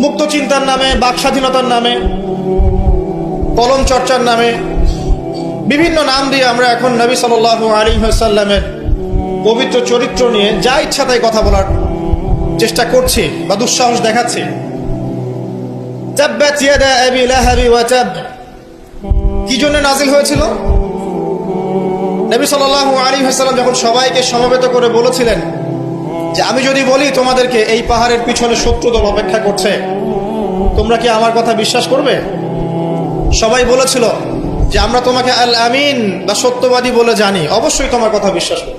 মুক্ত চিন্তার নামে, বাক স্বাধীনতার নামে, কলম চর্চার নামে, বিভিন্ন নাম দিয়ে আমরা এখন নবী সাল্লাল্লাহু আলাইহি ওয়াসাল্লামের পবিত্র চরিত্র নিয়ে যা ইচ্ছা তাই কথা বলার চেষ্টা করছি বা দুঃসাহস দেখাচ্ছি। তাব্বাত ইয়াদা আবি লাহাবি ওয়া তাব কি জন্য নাজিল হয়েছিল? নবী সাল্লাল্লাহু আলাইহি ওয়াসাল্লাম যখন সবাইকে সমবেত করে বলেছিলেন যে আমি যদি বলি তোমাদেরকে এই পাহাড়ের পিছনে 70 দল অপেক্ষা করছে, তোমরা কি আমার কথা বিশ্বাস করবে? সবাই বলেছিল যে আমরা তোমাকে আল আমিন বা সত্যবাদী বলে জানি, অবশ্যই তোমার কথা বিশ্বাস করব।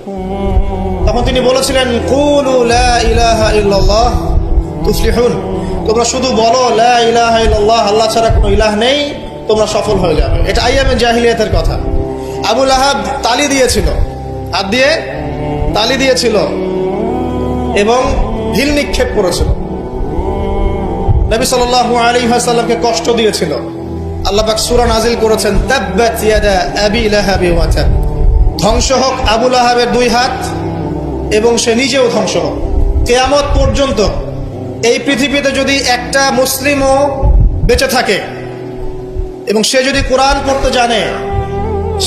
তখন তিনি বলেছিলেন কুলু লা ইলাহা ইল্লাল্লাহ তুফলিহুন, তোমরা শুধু বলো লা ইলাহা ইল্লাল্লাহ, আল্লাহ ছাড়া কোনো ইলাহ নেই, তোমরা সফল হয়ে যাবে। এটা আইয়ামে জাহিলিয়াতের কথা। আবু লাহাব তালি দিয়েছিল, হাত দিয়ে তালি দিয়েছিল এবং ঢিল নিক্ষেপ করেছিল, নবী সাল্লাল্লাহু আলাইহি ওয়াসাল্লামকে কষ্ট দিয়েছিল। আল্লাহ পাক সূরা নাজিল করেছেন তাব্বাত ইয়াদা আবি লাহাবি ওয়া তাব, ধ্বংস হোক আবু লাহাবের 2 হাত এবং সে নিজেও ধ্বংস হোক। কিয়ামত পর্যন্ত এই পৃথিবীতে যদি একটা মুসলিমও বেঁচে থাকে এবং সে যদি কোরআন পড়তে জানে,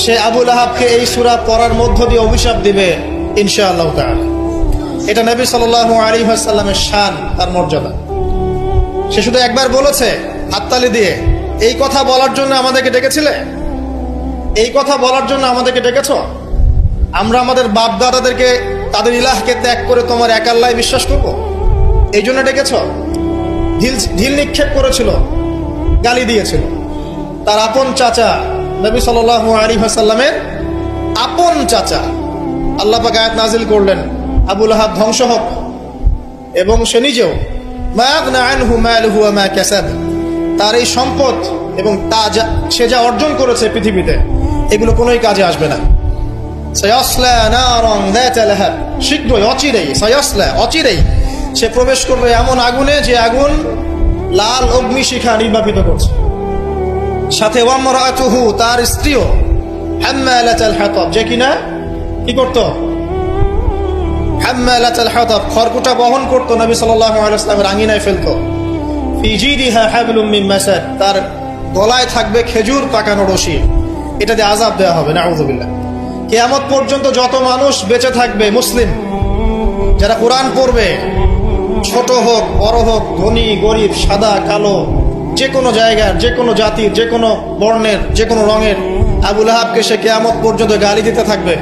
সে আবু লাহাবকে এই সূরা পড়ার মধ্য দিয়ে অভিশাপ দিবে ইনশাআল্লাহ তাআলা। এটা নবী সাল্লাল্লাহু আলাইহি ওয়াসাল্লামের শান, তার মর্যাদা। সে শুধু একবার বলেছে হাততালি দিয়ে, এই কথা বলার জন্য আমাদেরকে ডেকেছিলে? এই কথা বলার জন্য আমাদেরকে ডেকেছ? আমরা আমাদের বাপ দাদাদেরকে, তাদের ইলাহকে ত্যাগ করে তোমার এক আল্লাহ বিশ্বাস করব, এই জন্য ডেকেছ? ঢিল নিক্ষেপ করেছিল, গালি দিয়েছিল। তার আপন চাচা নবী সাল্লাল্লাহু আলাইহি ওয়াসাল্লামের আপন চাচা, আল্লাহ পাক আয়াত নাজিল করলেন আবু লাহাব ধ্বংস হোক এবং সে নিজেও। মা আগনা আনহু মালুহু ওয়া মা কাসাব, তার এই সম্পদ এবং সে যা অর্জন করেছে পৃথিবীতে, এগুলো কোনোই কাজে আসবে না। সায়াসলা নারান যাতা লাহাব, শীঘ্রই অচিরেই, সায়াসলা অচিরেই সে প্রবেশ করবে এমন আগুনে যে আগুন লাল অগ্নিশিখা নির্বাপিত করছে। সাথে ওয়ামরাতুহু, তার স্ত্রীও, হাম্মালাতাল হাতাব, যে কিনা কি করত? হাম্মালাতাল হাতাব, খড়কুটা বহন করত, নবী সাল্লাল্লাহু আলাইহি ওয়াসাল্লামের আঙিনায় ফেলত। ফি জিদিহা হাবলুম মিন মাসাদ, তার গলায় থাকবে খেজুর পাকানো রশি, এটা দিয়ে আযাব দেওয়া হবে, নাউযুবিল্লাহ। কিয়ামত পর্যন্ত যত মানুষ বেঁচে থাকবে মুসলিম, যারা কোরআন পড়বে, ছোট হোক বড় হোক, ধনী গরিব, সাদা কালো, যে কোনো জায়গার, যে কোনো জাতির, যে কোনো বর্ণের, যে কোনো রঙের, আবু লাহাবকে সে কিয়ামত পর্যন্ত গালি দিতে থাকবে।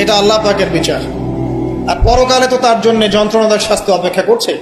এটা আল্লাহ পাকের বিচার। আর পরকালে তো তার জন্য যন্ত্রণাদায়ক শাস্তি অপেক্ষা করছে।